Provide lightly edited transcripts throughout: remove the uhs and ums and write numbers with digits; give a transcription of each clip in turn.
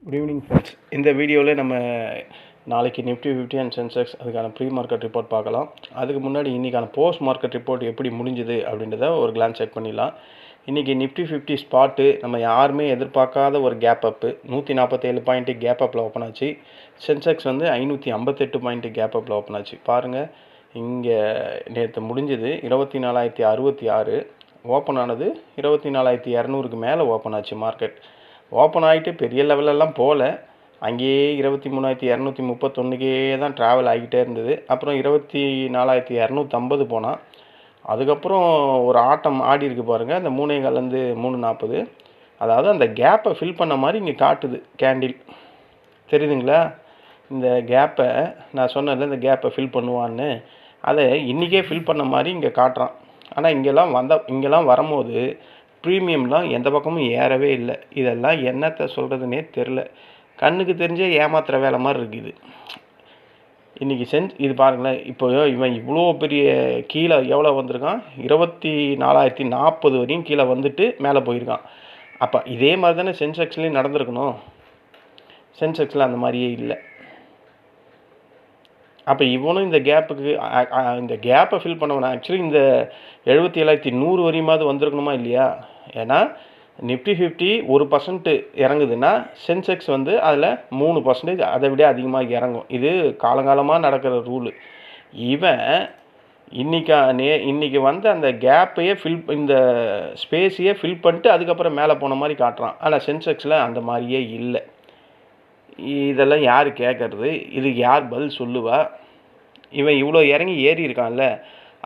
Good evening friends. இந்த வீடியோவில் நம்ம நாளைக்கு நிஃப்டி 50 அண்ட் சென்செக்ஸ் அதுக்கான ப்ரீ மார்க்கெட் ரிப்போர்ட் பார்க்கலாம். அதுக்கு முன்னாடி இன்றைக்கான போஸ்ட் மார்க்கெட் ரிப்போர்ட் எப்படி முடிஞ்சுது அப்படின்றத ஒரு கிளான்ஸ் செக் பண்ணிடலாம். இன்றைக்கி நிஃப்டி 50 ஸ்பாட்டு நம்ம யாருமே எதிர்பார்க்காத ஒரு கேப் அப்பு 147 பாயிண்ட்டு கேப் அப்பில் ஓப்பன் ஆச்சு. சென்செக்ஸ் வந்து 558 பாயிண்ட்டு கேப் அப்பில் ஓப்பன் ஆச்சு. பாருங்கள், இங்கே நேற்று முடிஞ்சது 24,066, ஓப்பன் ஆனது 24,200க்கு மேலே ஓப்பன் ஆச்சு. மார்க்கெட் ஓப்பன் ஆகிட்டு பெரிய லெவலெல்லாம் போகல, அங்கேயே 23,231க்கே தான் ட்ராவல் ஆகிட்டே இருந்தது. அப்புறம் 24,250 போனால் அதுக்கப்புறம் ஒரு ஆட்டம் ஆடி இருக்கு பாருங்கள். அந்த 3:15 3:40, அதாவது அந்த கேப்பை ஃபில் பண்ண மாதிரி இங்கே காட்டுது கேண்டில், தெரியுதுங்களா? இந்த கேப்பை நான் சொன்னதில்ல, இந்த கேப்பை ஃபில் பண்ணுவான்னு, அதை இன்றைக்கே ஃபில் பண்ண மாதிரி இங்கே காட்டுறான். ஆனால் இங்கெல்லாம் வரும்போது ப்ரீமியம்லாம் எந்த பக்கமும் ஏறவே இல்லை. இதெல்லாம் என்னத்தை சொல்கிறதுனே தெரில, கண்ணுக்கு தெரிஞ்சே ஏமாத்துகிற வேலை மாதிரி இருக்குது இன்றைக்கி. இது பாருங்களேன், இப்போ இவன் இவ்வளோ பெரிய கீழே எவ்வளோ வந்திருக்கான், 24,040 வரையும் கீழே வந்துட்டு மேலே போயிருக்கான். அப்போ இதே மாதிரி தானே சென்செக்ஸ்லேயும் நடந்திருக்கணும். சென்செக்ஸில் அந்த மாதிரியே இல்லை. அப்போ இவனும் இந்த கேப்பை ஃபில் பண்ணவனா ஆக்சுவலி இந்த 77,100 வரையுமாவது வந்திருக்கணுமா இல்லையா? ஏன்னா நிஃப்டி 50 1% இறங்குதுன்னா சென்செக்ஸ் வந்து அதில் 3% அதை விட அதிகமாக இறங்கும். இது காலங்காலமாக நடக்கிற ரூலு. இவன் இன்றைக்கி வந்து அந்த கேப்பையே இந்த ஸ்பேஸையே ஃபில் பண்ணிட்டு அதுக்கப்புறம் மேலே போன மாதிரி காட்டுறான். ஆனால் சென்செக்ஸில் அந்த மாதிரியே இல்லை. இதெல்லாம் யார் கேட்குறது? இதுக்கு யார் பதில் சொல்லுவா? இவன் இவ்வளோ இறங்கி ஏறி இருக்கான்ல,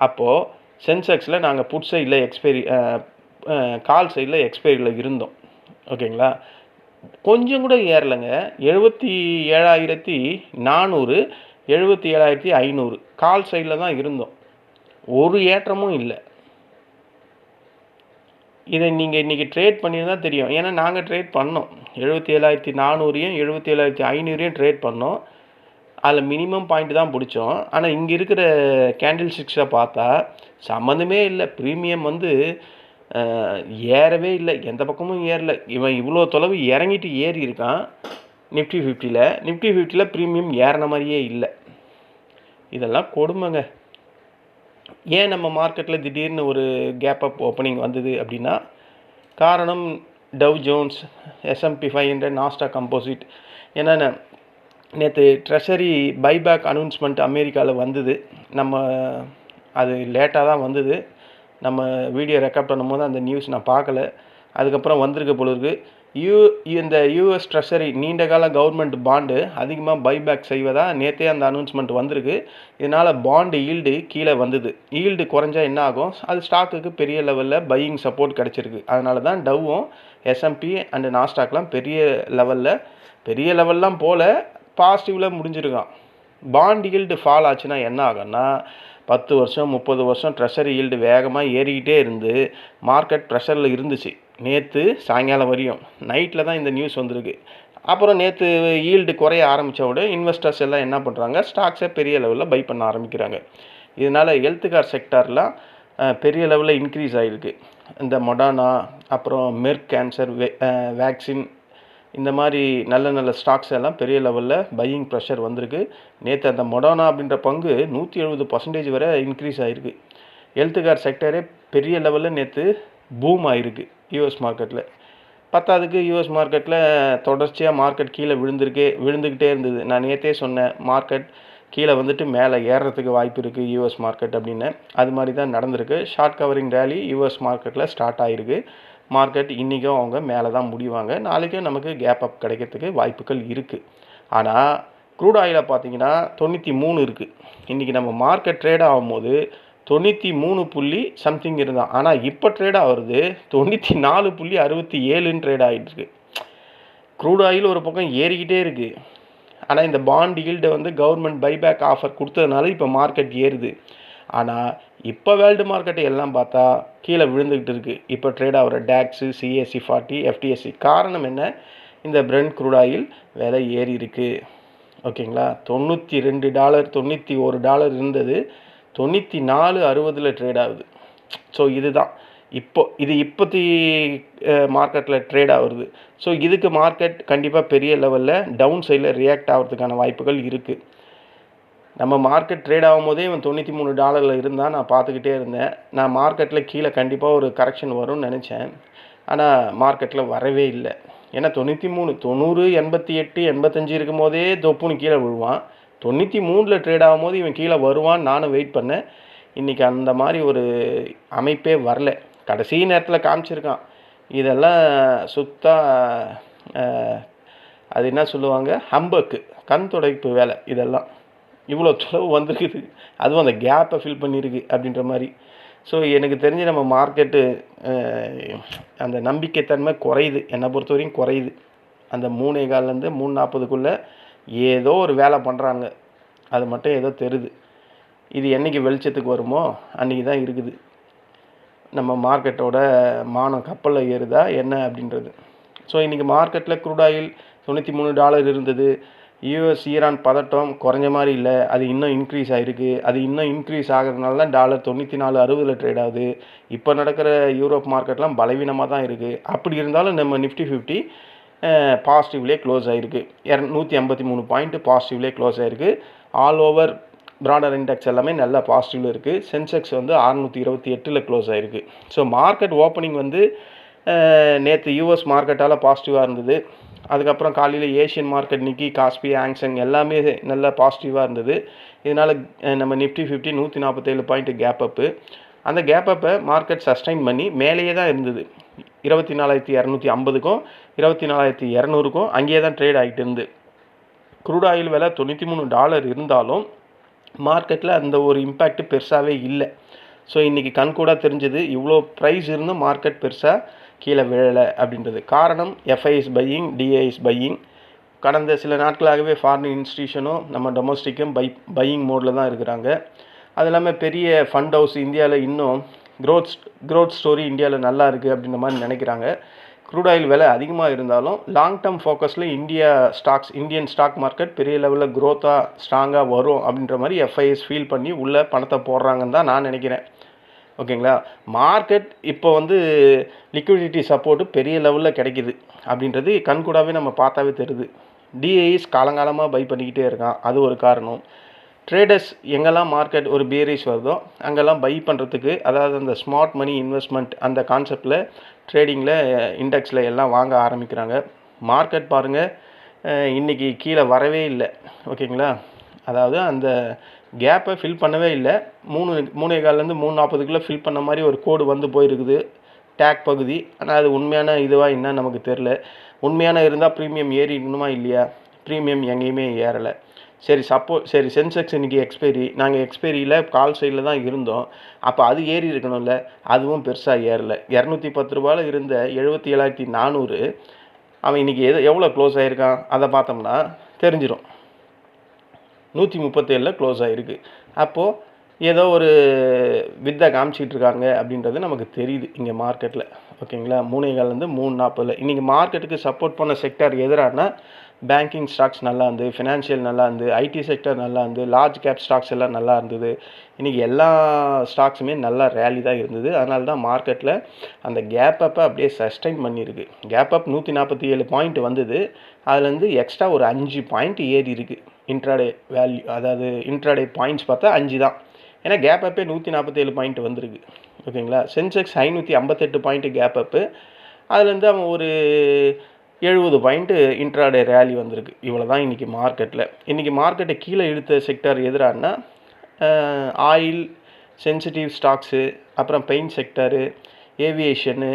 அப்போது சென்செக்ஸில் நாங்கள் புட் சைடில் கால் சைடில் எக்ஸ்பைரியில் இருந்தோம். ஓகேங்களா? கொஞ்சம் கூட ஏறலைங்க. 77,400 77,500 கால் சைடில் தான் இருந்தோம். ஒரு ஏற்றமும் இல்லை. இதை நீங்கள் இன்றைக்கி ட்ரேட் பண்ணியிருந்தால் தெரியும். ஏன்னா நாங்கள் ட்ரேட் பண்ணோம், 77,400 77,500 ட்ரேட் பண்ணோம். அதில் மினிமம் பாயிண்ட் தான் பிடிச்சோம். ஆனால் இங்கே இருக்கிற கேண்டில் ஸ்டிக்ஸை பார்த்தா சம்மந்தமே இல்லை. ப்ரீமியம் வந்து ஏறவே இல்லை, எந்த பக்கமும் ஏறலை. இவன் இவ்வளோ தொலைவு இறங்கிட்டு ஏறி இருக்கான் நிஃப்டி 50ல் ப்ரீமியம் ஏறின மாதிரியே இல்லை. இதெல்லாம் கொடுமைங்க. ஏன் நம்ம மார்க்கெட்டில் திடீர்னு ஒரு கேப் அப் ஓப்பனிங் வந்தது அப்படின்னா, காரணம் tau Jones, S&P 500, Nasdaq composite. ஏன்னா நேற்று ட்ரெஷரி பைபேக் அனௌன்ஸ்மெண்ட் அமெரிக்காவில் வந்தது. அது லேட்டாக தான் வந்தது. நம்ம வீடியோ ரெக்கார்ட் பண்ணும்போது அந்த நியூஸ் நான் பார்க்கல. அதுக்கப்புறம் வந்திருக்க போல இருக்குது. இந்த யூஎஸ் ட்ரெஷரி நீண்டகால கவர்மெண்ட் பாண்டு அதிகமாக பைபேக் செய்வதாக நேற்றே அந்த அனௌன்ஸ்மெண்ட் வந்திருக்கு. இதனால் பாண்டு ஈல்டு கீழே வந்தது. ஈல்டு குறைஞ்சா என்ன ஆகும்? அது ஸ்டாக்குக்கு பெரிய லெவலில் பையிங் சப்போர்ட் கிடச்சிருக்கு. அதனால தான் டவ்வும் S&P அண்டு நாஸ்டாக்லாம் பெரிய லெவல்லாம் போல் பாசிட்டிவில் முடிஞ்சிருக்கான். பாண்ட் ஈல்டு ஃபால் ஆச்சுன்னா என்ன ஆகும்னா, 10 வருஷம் 30 வருஷம் ட்ரெஷரி ஈல்டு வேகமாக ஏறிக்கிட்டே இருந்து மார்க்கெட் ப்ரெஷரில் இருந்துச்சு. நேற்று சாயங்காலம் வரையும், நைட்டில் தான் இந்த நியூஸ் வந்திருக்கு. அப்புறம் நேற்று ஈல்டு குறைய ஆரம்பித்தோட இன்வெஸ்டர்ஸ் எல்லாம் என்ன பண்ணுறாங்க, ஸ்டாக்ஸை பெரிய லெவலில் பை பண்ண ஆரம்பிக்கிறாங்க. இதனால் ஹெல்த் கேர் செக்டார்லாம் பெரிய லெவலில் இன்க்ரீஸ் ஆகிருக்கு. இந்த மொடானா, அப்புறம் மெர்க் கேன்சர் வேக்சின், இந்த மாதிரி நல்ல ஸ்டாக்ஸ் எல்லாம் பெரிய லெவலில் பையிங் ப்ரெஷர் வந்திருக்கு. நேற்று அந்த மொடானா அப்படின்ற பங்கு 170% வரை இன்க்ரீஸ் ஆகிருக்கு. ஹெல்த் கேர் செக்டரே பெரிய லெவலில் நேற்று பூம் ஆகிருக்கு யூஎஸ் மார்க்கெட்டில். பத்தாவதுக்கு யூஎஸ் மார்க்கெட்டில் தொடர்ச்சியாக மார்க்கெட் கீழே விழுந்துக்கிட்டே இருந்தது. நான் நேற்றே சொன்னேன், மார்க்கெட் கீழே வந்துட்டு மேலே ஏறுறதுக்கு வாய்ப்பு இருக்குது யூஎஸ் மார்க்கெட் அப்படின்னு. அது மாதிரி தான் நடந்திருக்கு. ஷார்ட் கவரிங் ரேலி யூஎஸ் மார்க்கெட்டில் ஸ்டார்ட் ஆகிருக்கு. மார்க்கெட் இன்றைக்கும் அவங்க மேலே தான் முடிவாங்க. நாளைக்கும் நமக்கு கேப் அப் கிடைக்கிறதுக்கு வாய்ப்புகள் இருக்குது. ஆனால் க்ரூட் ஆயிலை பார்த்தீங்கன்னா 93 இருக்குது. இன்றைக்கி நம்ம மார்க்கெட் ட்ரேட் ஆகும்போது 93 சம்திங் இருந்தான். ஆனால் இப்போ ட்ரேட் ஆகுறது 94.67 ட்ரேட் ஆகிட்டுருக்கு. க்ரூட் ஆயில் ஒரு பக்கம் ஏறிக்கிட்டே இருக்குது. ஆனால் இந்த பாண்ட் ஈல்டை வந்து கவர்மெண்ட் பைபேக் ஆஃபர் கொடுத்ததுனால இப்போ மார்க்கெட் ஏறுது. ஆனால் இப்போ வேர்ல்டு மார்க்கெட்டை எல்லாம் பார்த்தா கீழே விழுந்துக்கிட்டு இருக்குது. இப்போ ட்ரேட் ஆகிற டாக்ஸு, CAC 40, FTSE. காரணம் என்ன? இந்த பிரெண்ட் க்ரூட் ஆயில் விலை ஏறி இருக்குது. ஓகேங்களா? $92 $91 இருந்தது, 94.60 ட்ரேட் ஆகுது. ஸோ இதுதான் இது இப்போத்தி மார்க்கெட்டில் ட்ரேட் ஆகுது. ஸோ இதுக்கு மார்க்கெட் கண்டிப்பாக பெரிய லெவலில் டவுன் சைடில் ரியாக்ட் ஆகிறதுக்கான வாய்ப்புகள் இருக்குது. நம்ம மார்க்கெட் ட்ரேட் ஆகும்போதே இவன் $93 இருந்தால் நான் பார்த்துக்கிட்டே இருந்தேன். நான் மார்க்கெட்டில் கீழே கண்டிப்பாக ஒரு கரெக்ஷன் வரும்னு நினச்சேன். ஆனால் மார்க்கெட்டில் வரவே இல்லை. ஏன்னா 93, 90, 88, 85 இருக்கும்போதே தொப்புன்னு கீழே விழுவான். 93ல் ட்ரேட் ஆகும்போது இவன் கீழே வருவான்னு நானும் வெயிட் பண்ணேன். இன்றைக்கி அந்த மாதிரி ஒரு அமைப்பே வரல. கடைசி நேரத்தில் காமிச்சிருக்கான். இதெல்லாம் அது என்ன சொல்லுவாங்க, ஹம்பக்கு, கண் துடைப்பு வேலை. இதெல்லாம் இவ்வளோ தொலைவு வந்திருக்குது, அதுவும் அந்த கேப்பை ஃபில் பண்ணியிருக்கு அப்படின்ற மாதிரி. ஸோ எனக்கு தெரிஞ்சு நம்ம மார்க்கெட்டு அந்த நம்பிக்கைத்தன்மை குறையுது, என்னை பொறுத்த வரையும் குறையுது. அந்த 3.15 3:40க்குள்ளே ஏதோ ஒரு வேலை பண்ணுறாங்க, அது மட்டும் ஏதோ தெரியுது. இது என்றைக்கு வெளிச்சத்துக்கு வருமோ அன்றைக்கி தான் இருக்குது நம்ம மார்க்கெட்டோட மானம் கப்பலில் ஏறுதா என்ன அப்படின்றது. ஸோ இன்றைக்கி மார்க்கெட்டில் க்ரூட் ஆயில் $93 இருந்தது. யூஎஸ் ஈரான் பதட்டம் குறைஞ்ச மாதிரி இல்லை, அது இன்னும் இன்க்ரீஸ் ஆகிருக்கு. அது இன்னும் இன்க்ரீஸ் ஆகிறதுனால தான் டாலர் 94.60 ட்ரேட் ஆகுது. இப்போ நடக்கிற யூரோப் மார்க்கெட்லாம் பலவீனமாக தான் இருக்குது. அப்படி இருந்தாலும் நம்ம நிஃப்டி 50 பாசிட்டிவ்லேயே க்ளோஸ் ஆகிருக்கு. 153 பாயிண்ட் பாசிட்டிவ்லேயே க்ளோஸ் ஆகிருக்கு. ஆல் ஓவர் ப்ராடர் இண்டெக்ஸ் எல்லாமே நல்ல பாசிட்டிவில் இருக்குது. சென்செக்ஸ் வந்து 628ல் க்ளோஸ் ஆகிருக்கு. ஸோ மார்க்கெட் ஓப்பனிங் வந்து நேற்று யூஎஸ் மார்க்கெட்டால் பாசிட்டிவாக இருந்தது. அதுக்கப்புறம் காலையில் ஏஷியன் மார்க்கெட் நிக்கி, காஸ்பி, ஆங்சங் எல்லாமே நல்ல பாசிட்டிவாக இருந்தது. இதனால் நம்ம நிஃப்டி 50 147 பாயிண்ட் கேப் அப்பு. அந்த கேப் அப்பை மார்க்கெட் சஸ்டைன் பண்ணி மேலேயே தான் இருந்தது. 24,250க்கும் 24,200க்கும் அங்கேயே தான் ட்ரேட் ஆகிட்டு இருந்து. க்ரூட் ஆயில் விலை $93 இருந்தாலும் மார்க்கெட்டில் அந்த ஒரு இம்பேக்ட் பெருசாகவே இல்லை. ஸோ இன்றைக்கி கண்கூட தெரிஞ்சது, இவ்வளோ ப்ரைஸ் இருந்தும் மார்க்கெட் பெருசாக கீழே விழலை அப்படின்றது. காரணம் எஃப்ஐஎஸ் பையிங், டிஐஎஸ் பையிங். கடந்த சில நாட்களாகவே ஃபாரின் இன்ஸ்டியூஷனும் நம்ம டொமஸ்டிக்கும் பையிங் மோடில் தான் இருக்கிறாங்க. அது இல்லாமல் பெரிய ஃபண்ட் ஹவுஸ் இந்தியாவில் இன்னும் க்ரோத் ஸ்டோரி இந்தியாவில் நல்லா இருக்குது அப்படின்ற மாதிரி நினைக்கிறாங்க. க்ரூட் ஆயில் விலை அதிகமாக இருந்தாலும் லாங் டேர்ம் ஃபோக்கஸில் இந்தியன் ஸ்டாக் மார்க்கெட் பெரிய லெவலில் க்ரோத்தாக ஸ்ட்ராங்காக வரும் அப்படின்ற மாதிரி எஃப்ஐஎஸ் ஃபீல் பண்ணி உள்ளே பணத்தை போடுறாங்கன்னு தான் நான் நினைக்கிறேன். ஓகேங்களா. மார்க்கெட் இப்போ வந்து லிக்விடிட்டி சப்போர்ட்டு பெரிய லெவலில் கிடைக்கிது அப்படின்றது கண்கூடாவே நம்ம பார்த்தாவே தெரியுது. டிஐஎஸ் காலங்காலமாக பை பண்ணிக்கிட்டே இருக்கான், அது ஒரு காரணம். ட்ரேடர்ஸ் எங்கெல்லாம் மார்க்கெட் ஒரு பேரிஷ் வருதோ அங்கெல்லாம் பை பண்ணுறதுக்கு, அதாவது அந்த ஸ்மார்ட் மணி இன்வெஸ்ட்மெண்ட் அந்த கான்செப்டில் ட்ரேடிங்கில் இண்டெக்ஸில் எல்லாம் வாங்க ஆரம்பிக்கிறாங்க. மார்க்கெட் பாருங்கள், இன்றைக்கி கீழே வரவே இல்லை. ஓகேங்களா. அதாவது அந்த கேப்பை ஃபில் பண்ணவே இல்லை. 3:15 3:40க்குள்ளே ஃபில் பண்ண மாதிரி ஒரு கோடு வந்து போயிருக்குது டேக் பகுதி. ஆனால் அது உண்மையான இதுவாக என்னன்னு நமக்கு தெரில. உண்மையான இருந்தால் ப்ரீமியம் ஏறி இருக்கணுமா இல்லையா? ப்ரீமியம் எங்கேயுமே ஏறலை. சரி சென்செக்ஸ் இன்றைக்கி எக்ஸ்பைரி, நாங்கள் எக்ஸ்பைரியில் கால் சைடில் தான் இருந்தோம். அப்போ அது ஏறி இருக்கணும்ல, அதுவும் பெருசாக ஏறலை. $210 இருந்த 77,400 அவன் இன்றைக்கி எவ்வளோ க்ளோஸ் ஆகிருக்கான் அதை பார்த்தோம்னா தெரிஞ்சிடும். 137ல் க்ளோஸ் ஆகிருக்கு. அப்போது ஏதோ ஒரு வித்தை காமிச்சிட்டு இருக்காங்க அப்படின்றது நமக்கு தெரியுது இங்கே மார்க்கெட்டில். ஓகேங்களா. 3:15 3:40 இன்றைக்கி மார்க்கெட்டுக்கு சப்போர்ட் பண்ண செக்டர் எதிரானா பேங்கிங் ஸ்டாக்ஸ் நல்லா இருந்து, ஃபினான்ஷியல் நல்லா இருந்து, ஐடி செக்டர் நல்லா இருந்து, லார்ஜ் கேப் ஸ்டாக்ஸ் எல்லாம் நல்லா இருந்தது. இன்றைக்கி எல்லா ஸ்டாக்ஸுமே நல்லா ரேலி தான் இருந்தது. அதனால தான் மார்க்கெட்டில் அந்த கேப் அப்பை அப்படியே சஸ்டைன் பண்ணியிருக்கு. கேப் அப் 147 பாயிண்ட் வந்தது. அதுலேருந்து எக்ஸ்ட்ரா ஒரு 5 பாயிண்ட் ஏறி இருக்குது. இன்ட்ராடே வேல்யூ, அதாவது இன்ட்ராடே பாயிண்ட்ஸ் பார்த்தா 5 தான். ஏன்னா கேப் அப்பே 147 பாயிண்ட் வந்திருக்கு. ஓகேங்களா. Sensex 558 point gap up. அதுலேருந்து அவன் ஒரு 70 பாயிண்ட்டு இன்ட்ராடே ரேலி வந்திருக்கு. இவ்வளோ தான் இன்றைக்கி மார்க்கெட்டில். இன்றைக்கி மார்க்கெட்டை கீழே இழுத்த செக்டர் எதிரானா ஆயில், சென்சிட்டிவ் ஸ்டாக்ஸு, அப்புறம் பெயிண்ட் செக்டரு, ஏவியேஷனு,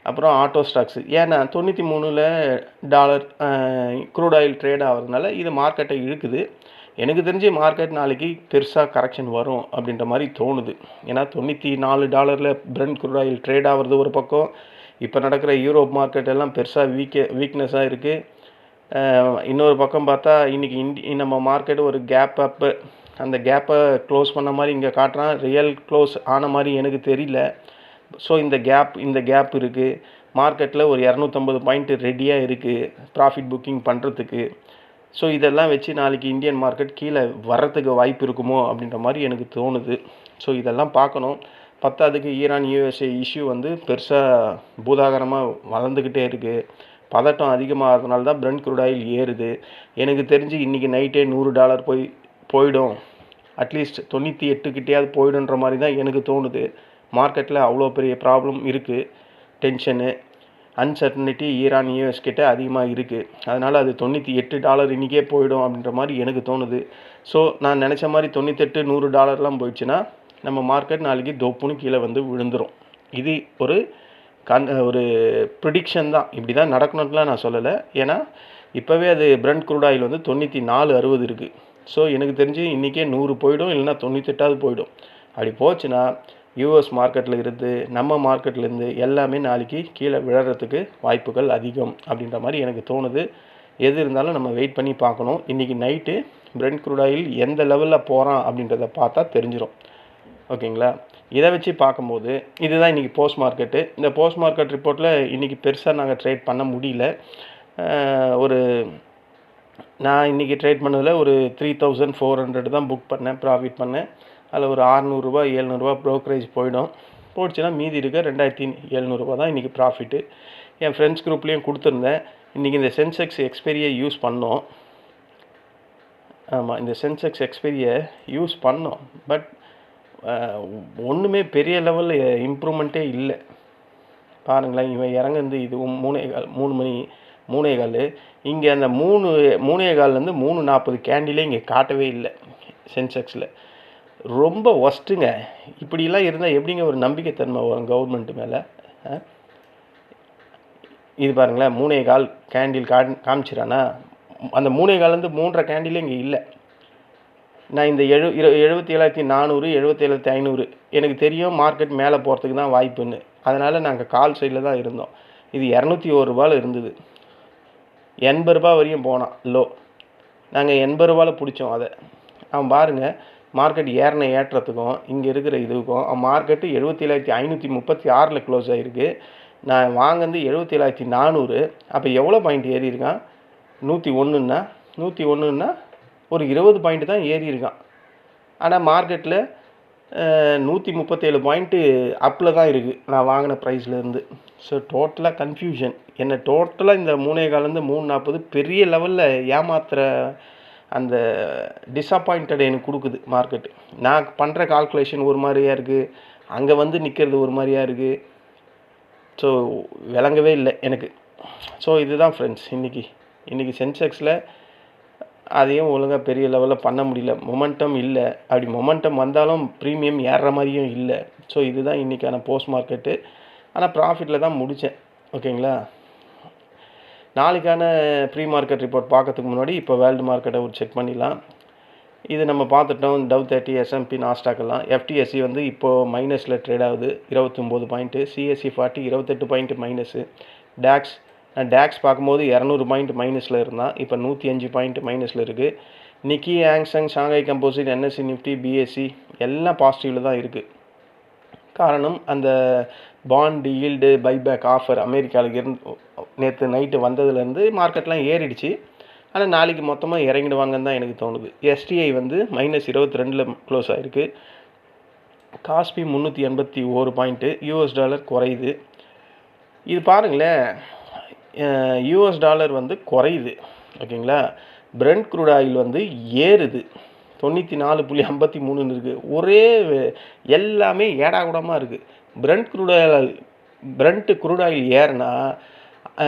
அப்புறம் ஆட்டோ ஸ்டாக்ஸு. ஏன்னா $93 க்ரூட் ஆயில் ட்ரேட் ஆகிறதுனால இது மார்க்கெட்டை இழுக்குது. எனக்கு தெரிஞ்சு மார்க்கெட் நாளைக்கு பெருசாக கரெக்ஷன் வரும் அப்படின்ற மாதிரி தோணுது. ஏன்னா $94 பிரெண்ட் க்ரூட் ஆயில் ட்ரேட் ஆகிறது ஒரு பக்கம். இப்போ நடக்கிற யூரோப் மார்க்கெட் எல்லாம் பெருசாக வீக்னஸாக இருக்குது. இன்னொரு பக்கம் பார்த்தா இன்றைக்கி நம்ம மார்க்கெட் ஒரு கேப் அப்பு, அந்த கேப்பை க்ளோஸ் பண்ண மாதிரி இங்கே காட்டுறான். ரியல் க்ளோஸ் ஆன மாதிரி எனக்கு தெரியல. ஸோ இந்த கேப் இருக்குது. மார்க்கெட்டில் ஒரு 250 பாயிண்ட் ரெடியாக இருக்குது ப்ராஃபிட் புக்கிங் பண்ணுறதுக்கு. ஸோ இதெல்லாம் வச்சு நாளைக்கு இந்தியன் மார்க்கெட் கீழே வர்றதுக்கு வாய்ப்பு இருக்குமோ அப்படின்ற மாதிரி எனக்கு தோணுது. ஸோ இதெல்லாம் பார்க்கணும். பத்தாவதுக்கு ஈரான் யூஎஸ்ஏ இஷ்யூ வந்து பெருசாக பூதாகரமாக வளர்ந்துக்கிட்டே இருக்குது. பதட்டம் அதிகமாகிறதுனால தான் பிரெண்ட் க்ரூட் ஆயில் ஏறுது. எனக்கு தெரிஞ்சு இன்றைக்கி நைட்டே $100 போயிடும், அட்லீஸ்ட் 98 கிட்டேயாவது போயிடுன்ற மாதிரி தான் எனக்கு தோணுது. மார்க்கெட்டில் அவ்வளோ பெரிய ப்ராப்ளம் இருக்குது, டென்ஷனு, அன்சர்டனிட்டி ஈரான் யூஎஸ் கிட்ட அதிகமாக இருக்குது. அதனால் அது $98 இன்றைக்கே போயிடும் அப்படின்ற மாதிரி எனக்கு தோணுது. ஸோ நான் நினச்ச மாதிரி 98 $100 போயிடுச்சுன்னா நம்ம மார்க்கெட் நாளைக்கு தொப்புன்னு கீழே வந்து விழுந்துடும். இது ஒரு ப்ரிடிக்ஷன் தான். இப்படி தான் நடக்கணும்லாம் நான் சொல்லலை. ஏன்னா இப்போவே அது பிரெண்ட் க்ரூட் ஆயில் வந்து 94.60 இருக்குது. ஸோ எனக்கு தெரிஞ்சு இன்றைக்கே 100 போயிடும், இல்லைனா 98 போயிடும். அப்படி போச்சுன்னா யூஎஸ் மார்க்கெட்டில் இருந்து நம்ம மார்க்கெட்லேருந்து எல்லாமே நாளைக்கு கீழே விழறதுக்கு வாய்ப்புகள் அதிகம் அப்படின்ற மாதிரி எனக்கு தோணுது. எது இருந்தாலும் நம்ம வெயிட் பண்ணி பார்க்கணும். இன்றைக்கி நைட்டு பிரெண்ட் க்ரூட் ஆயில் எந்த லெவலில் போகிறான் அப்படின்றத பார்த்தா தெரிஞ்சிடும். ஓகேங்களா? இதை வச்சு பார்க்கும்போது இதுதான் இன்றைக்கி போஸ்ட் மார்க்கெட்டு. இந்த போஸ்ட் மார்க்கெட் ரிப்போர்ட்டில் இன்றைக்கி பெருசாக நாங்கள் ட்ரேட் பண்ண முடியல. நான் இன்றைக்கி ட்ரேட் பண்ணதில் ஒரு 3400 தான் புக் பண்ணேன், ப்ராஃபிட் பண்ணேன். அதில் ஒரு $600 $700 ப்ரோக்கரேஜ் போயிடுச்சுன்னா மீதி இருக்க $2700 தான் இன்றைக்கி ப்ராஃபிட்டு. என் ஃப்ரெண்ட்ஸ் குரூப்லேயும் கொடுத்துருந்தேன். இன்றைக்கி இந்த சென்செக்ஸ் எக்ஸ்பெரியை யூஸ் பண்ணோம். ஆமாம், இந்த சென்செக்ஸ் எக்ஸ்பெரியை யூஸ் பண்ணோம். பட் ஒன்றுமே பெரிய லெவலில் இம்ப்ரூவ்மெண்ட்டே இல்லை. பாருங்களேன், இவன் இறங்குந்து இது 3 மணி 3:15. இங்கே அந்த 3:15லேருந்து 3:40 கேண்டிலே இங்கே காட்டவே இல்லை சென்செக்ஸில். ரொம்ப ஒஸ்ட்டுங்க. இப்படிலாம் இருந்தால் எப்படிங்க ஒரு நம்பிக்கைத்தன்மை வரும் கவர்மெண்ட் மேலே? இது பாருங்களேன், 3:15 கேண்டில் காமிச்சிடானா? அந்த 3:15லேருந்து 3:30 கேண்டிலே இங்கே இல்லை. நான் இந்த 77,400 77,500 எனக்கு தெரியும் மார்க்கெட் மேலே போகிறதுக்கு தான் வாய்ப்புன்னு. அதனால் நாங்கள் கால் சைடில் தான் இருந்தோம். இது $201 இருந்தது. $80 வரையும் போனான் லோ. நாங்கள் $80 பிடிச்சோம். அதை அவன் பாருங்கள், மார்க்கெட் ஏறின ஏற்றத்துக்கும் இங்கே இருக்கிற இதுக்கும் மார்க்கெட்டு 77,536 க்ளோஸ் ஆகிருக்கு. நான் வாங்கினது 77,400. அப்போ எவ்வளோ பாயிண்ட் ஏறி இருக்கான்? 101ன்னா ஒரு 20 பாயிண்ட் தான் ஏறி இருக்கான். ஆனால் மார்க்கெட்டில் 137 பாயிண்ட்டு அப்பில் தான் இருக்குது நான் வாங்கின ப்ரைஸ்லேருந்து. ஸோ டோட்டலாக கன்ஃபியூஷன். என்னை டோட்டலாக இந்த 3:15லேருந்து 3:40 பெரிய லெவலில் ஏமாத்துகிற அந்த டிஸப்பாயிண்டட் எனக்கு கொடுக்குது மார்க்கெட்டு. நான் பண்ணுற கால்குலேஷன் ஒரு மாதிரியாக இருக்குது, அங்கே வந்து நிற்கிறது ஒரு மாதிரியாக இருக்குது. ஸோ விளங்கவே இல்லை எனக்கு. ஸோ இதுதான் ஃப்ரெண்ட்ஸ் இன்றைக்கி சென்செக்ஸில் அதையும் ஒழுங்காக பெரிய லெவலில் பண்ண முடியல. மொமெண்டம் இல்லை. அப்படி மொமெண்டம் வந்தாலும் ப்ரீமியம் ஏறுற மாதிரியும் இல்லை. ஸோ இதுதான் இன்றைக்கான போஸ்ட் மார்க்கெட்டு. ஆனால் ப்ராஃபிட்டில் தான் முடித்தேன். ஓகேங்களா? நாளைக்கான ப்ரீ மார்க்கெட் ரிப்போர்ட் பார்க்கறதுக்கு முன்னாடி இப்போ வேர்ல்டு மார்க்கெட்டை ஒரு செக் பண்ணிடலாம். இது நம்ம பார்த்துட்டோம். Tau 30, S&P, நாஸ்டாக்கெல்லாம். FTSE வந்து இப்போது மைனஸில் ட்ரேட் ஆகுது, 29 பாயிண்ட்டு. CSE 40 28 point minus. டேக்ஸ் பார்க்கும்போது 200 பாயிண்ட் மைனஸில் இருந்தால் இப்போ 105 பாயிண்ட் மைனஸில் இருக்குது. Nikkei, Hang Seng, Shanghai composite, NSE Nifty, BSE எல்லாம் பாசிட்டிவில் தான் இருக்குது. காரணம் அந்த பாண்ட் ஈல்டு பைபேக் ஆஃபர் அமெரிக்காவுக்கு நேற்று நைட்டு வந்ததுலேருந்து மார்க்கெட்லாம் ஏறிடுச்சு. ஆனால் நாளைக்கு மொத்தமாக இறங்கிடுவாங்கன்னு தான் எனக்கு தோணுது. STI வந்து -22ல் க்ளோஸ் ஆகிருக்கு. காஸ்பி 381 பாயிண்ட்டு. $US குறையுது. இது பாருங்களேன், $US வந்து குறையுது. ஓகேங்களா? பிரெண்ட் க்ரூட் ஆயில் வந்து ஏறுது, 94.53 இருக்குது. ஒரே எல்லாமே ஏடாகூடமாக இருக்குது. பிரெண்ட் க்ரூட் ஆயில் ஏறுனா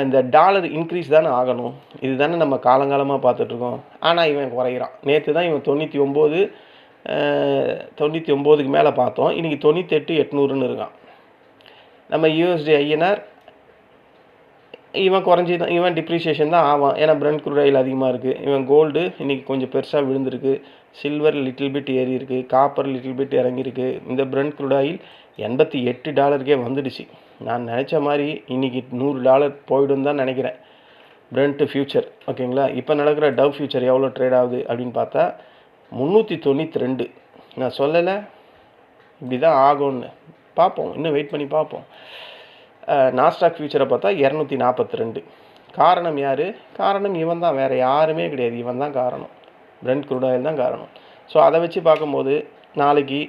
இந்த டாலர் இன்க்ரீஸ் தானே ஆகணும். இது தானே நம்ம காலங்காலமாக பார்த்துட்ருக்கோம். ஆனால் இவன் குறைகிறான். நேற்று தான் இவன் 99க்கு மேலே பார்த்தோம். இன்றைக்கி 98,800ன்னு இருக்கான். நம்ம USD INR இவன் குறைஞ்சி தான், இவன் டிப்ரிசியேஷன் தான் ஆவான். ஏன்னா பிரெண்ட் க்ரூட் ஆயில் அதிகமாக இருக்குது. இவன் கோல்டு இன்றைக்கி கொஞ்சம் பெருசாக விழுந்திருக்கு. சில்வர் லிட்டில் பிட் ஏறி இருக்குது. காப்பர் லிட்டில் பிட் இறங்கியிருக்கு. இந்த பிரெண்ட் க்ரூட் ஆயில் $88 வந்துடுச்சு. நான் நினச்ச மாதிரி இன்றைக்கி $100 போய்டும் தான் நினைக்கிறேன் பிரெண்ட் ஃபியூச்சர். ஓகேங்களா? இப்போ நடக்கிற டவ் ஃபியூச்சர் எவ்வளோ ட்ரேட் ஆகுது அப்படின்னு பார்த்தா 392. நான் சொல்லலை இப்படி தான் ஆகும்னு. பார்ப்போம், இன்னும் வெயிட் பண்ணி பார்ப்போம். நாஸ்டாக் ஃபியூச்சரை பார்த்தா 242. காரணம் யார்? காரணம் இவன் தான், வேறு யாருமே கிடையாது. இவன் தான் காரணம். பிரெண்ட் க்ரூட் ஆயில் தான் காரணம். ஸோ அதை வச்சு பார்க்கும்போது நாளைக்கு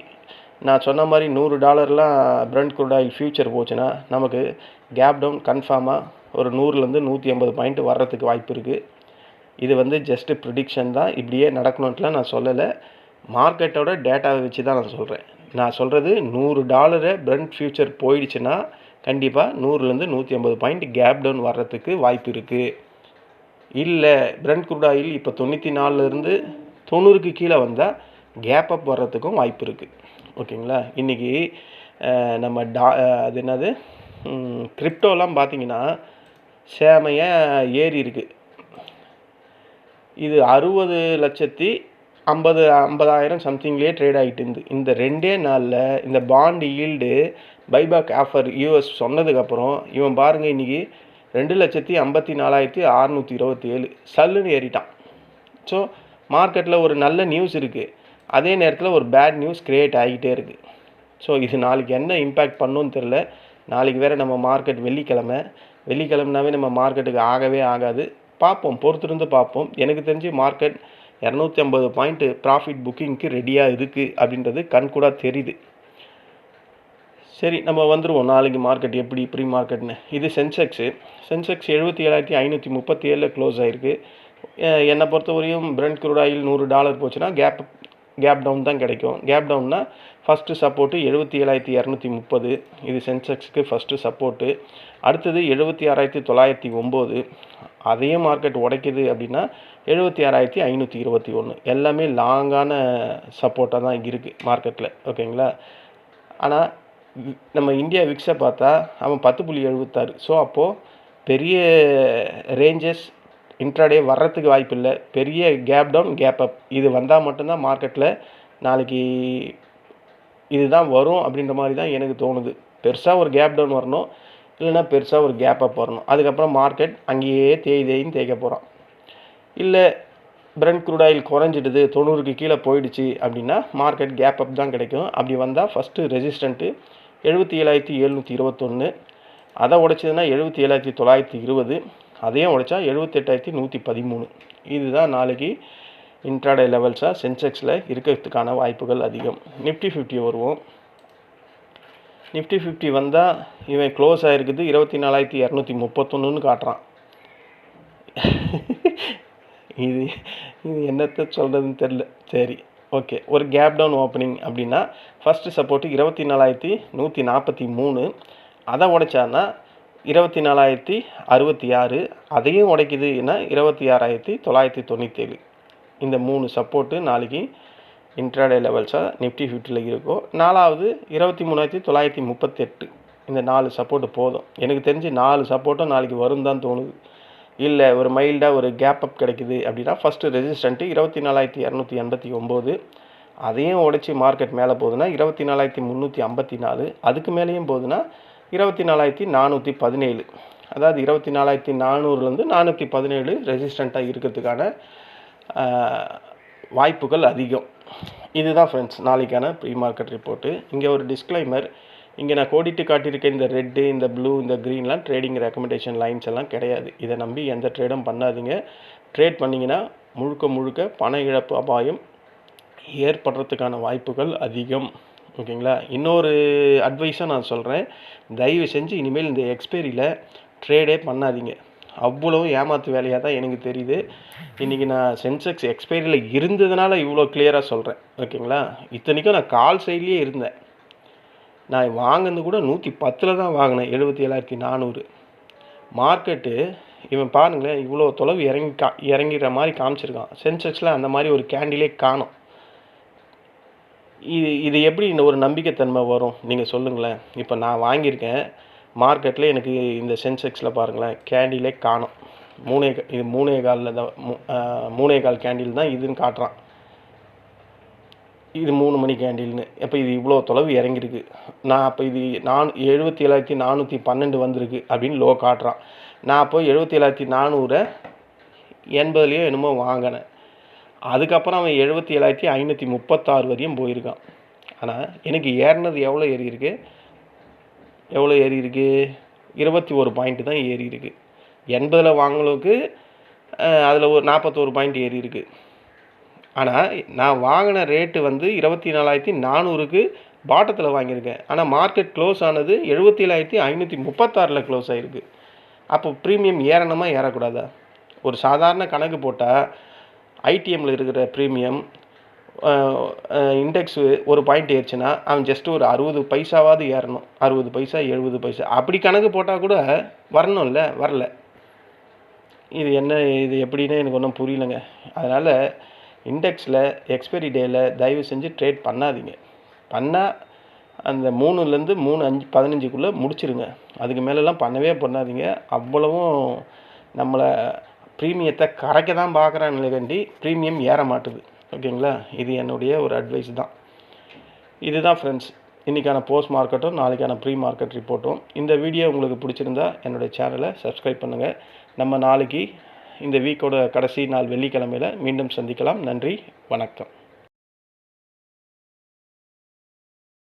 நான் சொன்ன மாதிரி $100 Brent crude oil ஃபியூச்சர் போச்சுன்னா நமக்கு கேப் டவுன் கன்ஃபார்மாக ஒரு 100லேருந்து 150 பாயிண்ட் வர்றதுக்கு வாய்ப்பு இருக்குது. இது வந்து ஜஸ்ட்டு ப்ரிடிக்ஷன் தான், இப்படியே நடக்கணுன்ட்டுலாம் நான் சொல்லலை. மார்க்கெட்டோட டேட்டாவை வச்சு தான் நான் சொல்கிறேன். நான் சொல்கிறது $100 Brent ஃபியூச்சர் போயிடுச்சுன்னா கண்டிப்பாக 100லேருந்து 150 பாயிண்ட் கேப் டவுன் வர்றதுக்கு வாய்ப்பு இருக்குது. இல்லை Brent crude oil இப்போ 94லேருந்து 90க்கு கீழே வந்தால் கேப் அப் வர்றதுக்கும் வாய்ப்பு இருக்குது. ஓகேங்களா? இன்றைக்கி நம்ம அது என்னது கிரிப்டோலாம் பார்த்தீங்கன்னா சேமையாக ஏறி இருக்குது. இது 60,50,000 சம்திங்லேயே ட்ரேட் ஆகிட்டு இருந்து இந்த 2 நாளில் இந்த bond yield buyback offer US சொன்னதுக்கப்புறம் இவன் பாருங்கள் இன்றைக்கி 2,54,627 சல்லுன்னு ஏறிட்டான். ஸோ மார்க்கெட்டில் ஒரு நல்ல நியூஸ் இருக்குது, அதே நேரத்தில் ஒரு பேட் நியூஸ் க்ரியேட் ஆகிட்டே இருக்குது. ஸோ இது நாளைக்கு என்ன இம்பேக்ட் பண்ணுன்னு தெரில. நாளைக்கு வேறு நம்ம மார்க்கெட் வெள்ளிக்கிழமைனாவே நம்ம மார்க்கெட்டுக்கு ஆகவே ஆகாது. பார்ப்போம், பொறுத்திருந்து பார்ப்போம். எனக்கு தெரிஞ்சு மார்க்கெட் 250 பாயிண்ட் ப்ராஃபிட் புக்கிங்க்கு ரெடியாக இருக்குது அப்படின்றது கண்கூட தெரியுது. சரி, நம்ம வந்துடுவோம் நாளைக்கு மார்க்கெட் எப்படி ப்ரீ மார்க்கெட்னு. இது சென்செக்ஸ் 77,537 க்ளோஸ் ஆகிருக்கு. என்னை பொறுத்தவரையும் Brent crude oil $100 போச்சுன்னா கேப் டவுன் தான் கிடைக்கும். கேப் டவுன்னா ஃபஸ்ட்டு சப்போர்ட்டு 77,230, இது சென்செக்ஸுக்கு ஃபஸ்ட்டு சப்போர்ட்டு. அடுத்தது 76,909, அதையும் மார்க்கெட் உடைக்குது அப்படின்னா 76,521. எல்லாமே லாங்கான சப்போர்ட்டாக தான் இருக்குது மார்க்கெட்டில். ஓகேங்களா? ஆனால் நம்ம இந்தியா விக்ஸை பார்த்தா அவன் 10.76. ஸோ அப்போது பெரிய ரேஞ்சஸ் இன்ட்ராடே வர்றதுக்கு வாய்ப்பு இல்லை. பெரிய கேப் டவுன் கேப் அப் இது வந்தால் மட்டும்தான் மார்க்கெட்டில் நாளைக்கு இதுதான் வரும் அப்படின்ற மாதிரி தான் எனக்கு தோணுது. பெருசாக ஒரு கேப் டவுன் வரணும், இல்லைன்னா பெருசாக ஒரு கேப் அப் வரணும். அதுக்கப்புறம் மார்க்கெட் அங்கேயே தேய்க்க போகிறான். இல்லை Brent crude oil குறைஞ்சிடுது, 90க்கு கீழே போயிடுச்சு அப்படின்னா மார்க்கெட் கேப் அப் தான் கிடைக்கும். அப்படி வந்தால் ஃபஸ்ட்டு ரெசிஸ்டண்ட்டு 77,721, அதை உடைச்சதுன்னா 77,920, அதையும் உடைச்சா 78,113. இதுதான் நாளைக்கு இன்ட்ராடே லெவல்ஸாக சென்செக்ஸில் இருக்கிறதுக்கான வாய்ப்புகள் அதிகம். நிஃப்டி 50 வருவோம். நிஃப்டி 50 வந்தால் இவன் க்ளோஸ் ஆகிருக்குது 24,231 காட்டுறான். இது என்னத்தை சொல்கிறதுன்னு தெரில. சரி, ஓகே. ஒரு கேப் டவுன் ஓப்பனிங் அப்படின்னா ஃபஸ்ட்டு சப்போர்ட்டு 24,143, அதை உடைச்சான்னா 24,066, அதையும் உடைக்குதுன்னா 26,997. இந்த 3 சப்போர்ட்டு நாளைக்கு இன்ட்ராடே லெவல்ஸாக நிஃப்டி 50ல் இருக்கும். 4வது 23,938. இந்த 4 சப்போர்ட்டு போதும். எனக்கு தெரிஞ்சு 4 சப்போர்ட்டும் நாளைக்கு வரும் தான் தோணுது. இல்லை ஒரு மைல்டாக ஒரு கேப் அப் கிடைக்குது அப்படின்னா ஃபஸ்ட்டு ரெசிஸ்டண்ட்டு 24,289, அதையும் உடைச்சி மார்க்கெட் மேலே போகுதுன்னா 24,354, அதுக்கு மேலேயும் போகுதுன்னா 24,417. அதாவது 24,400லேருந்து 417 ரெசிஸ்டண்ட்டாக இருக்கிறதுக்கான வாய்ப்புகள் அதிகம். இதுதான் ஃப்ரெண்ட்ஸ் நாளைக்கான ப்ரீ மார்க்கெட் ரிப்போர்ட்டு. இங்கே ஒரு டிஸ்க்ளைமர், இங்கே நான் கோடிட்டு காட்டியிருக்க இந்த ரெட்டு, இந்த ப்ளூ, இந்த க்ரீன்லாம் ட்ரேடிங் ரெக்கமெண்டேஷன் லைன்ஸ் எல்லாம் கிடையாது. இதை நம்பி எந்த ட்ரேடும் பண்ணாதீங்க. ட்ரேட் பண்ணிங்கன்னா முழுக்க பண இழப்பு அபாயம் ஏற்படுறதுக்கான வாய்ப்புகள் அதிகம். ஓகேங்களா? இன்னொரு அட்வைஸாக நான் சொல்கிறேன், தயவு செஞ்சு இனிமேல் இந்த எக்ஸ்பைரியில் ட்ரேடே பண்ணாதீங்க. அவ்வளோ ஏமாத்து வேலையாக தான் எனக்கு தெரியுது. இன்றைக்கி நான் சென்செக்ஸ் எக்ஸ்பைரியில் இருந்ததுனால இவ்வளோ கிளியராக சொல்கிறேன். ஓகேங்களா? இத்தனைக்கும் நான் கால் சைட்லேயே இருந்தேன். நான் வாங்கினது கூட 110 தான் வாங்கினேன், 77,400. மார்க்கெட்டு இவன் பாருங்களேன் இவ்வளோ தொலைவு இறங்கிற மாதிரி காமிச்சிருக்கான். சென்செக்ஸில் அந்த மாதிரி ஒரு கேண்டிலே காணும். இது எப்படி இந்த ஒரு நம்பிக்கைத்தன்மை வரும் நீங்கள் சொல்லுங்களேன். இப்போ நான் வாங்கியிருக்கேன், மார்க்கெட்டில் எனக்கு இந்த சென்செக்ஸில் பாருங்களேன் கேண்டிலே காணும். 3.25 தான் 3.25 கேண்டில் தான் இதுன்னு காட்டுறான். இது 3 மணி கேண்டில்னு. அப்போ இது இவ்வளோ தொலைவு இறங்கியிருக்கு. நான் அப்போ இது 77,412 வந்திருக்கு அப்படின்னு லோ காட்டுறான். நான் அப்போ 77,480 என்னமோ வாங்கினேன். அதுக்கப்புறம் அவன் 77,536 வரையும் போயிருக்கான். ஆனால் எனக்கு ஏறினது எவ்வளோ ஏறி இருக்கு? 21 பாயிண்ட் தான் ஏறி இருக்குது. 80 வாங்கினதுக்கு அதில் ஒரு 41 பாயிண்ட் ஏறி இருக்குது. ஆனால் நான் வாங்கின ரேட்டு வந்து 24,400க்கு பாட்டத்தில் வாங்கியிருக்கேன். ஆனால் மார்க்கெட் க்ளோஸ் ஆனது 77,536 க்ளோஸ் ஆகிருக்கு. அப்போ ப்ரீமியம் ஏறணுமா ஏறக்கூடாதா? ஒரு சாதாரண கணக்கு போட்டால் ஐடிஎம்மில் இருக்கிற ப்ரீமியம் இண்டெக்ஸு ஒரு பாயிண்ட் ஏறிச்சுன்னா அவன் ஜஸ்ட்டு ஒரு 60 பைசாவாவது ஏறணும். 60 பைசா 70 பைசா அப்படி கணக்கு போட்டால் கூட வரணும்ல, வரல. இது எப்படின்னு எனக்கு ஒன்றும் புரியலைங்க. அதனால் இண்டெக்ஸில் எக்ஸ்பைரி டேயில் தயவு செஞ்சு ட்ரேட் பண்ணாதீங்க. பண்ணால் அந்த 3லேருந்து 3:15 முடிச்சிருங்க. அதுக்கு மேலெலாம் பண்ணாதீங்க. அவ்வளவும் நம்மளை ப்ரீமியத்தை கரைக்க தான் பார்க்குறானுலேகாண்டி ப்ரீமியம் ஏற மாட்டுது. ஓகேங்களா? இது என்னுடைய ஒரு அட்வைஸ் தான். இதுதான் ஃப்ரெண்ட்ஸ் இன்றைக்கான போஸ்ட் மார்க்கெட்டும் நாளைக்கான ப்ரீ மார்க்கெட் ரிப்போர்ட்டும். இந்த வீடியோ உங்களுக்கு பிடிச்சிருந்தா என்னுடைய சேனலை சப்ஸ்கிரைப் பண்ணுங்கள். நம்ம நாளைக்கு இந்த வீக்கோட கடைசி நாள் வெள்ளிக்கிழமையில் மீண்டும் சந்திக்கலாம். நன்றி, வணக்கம்.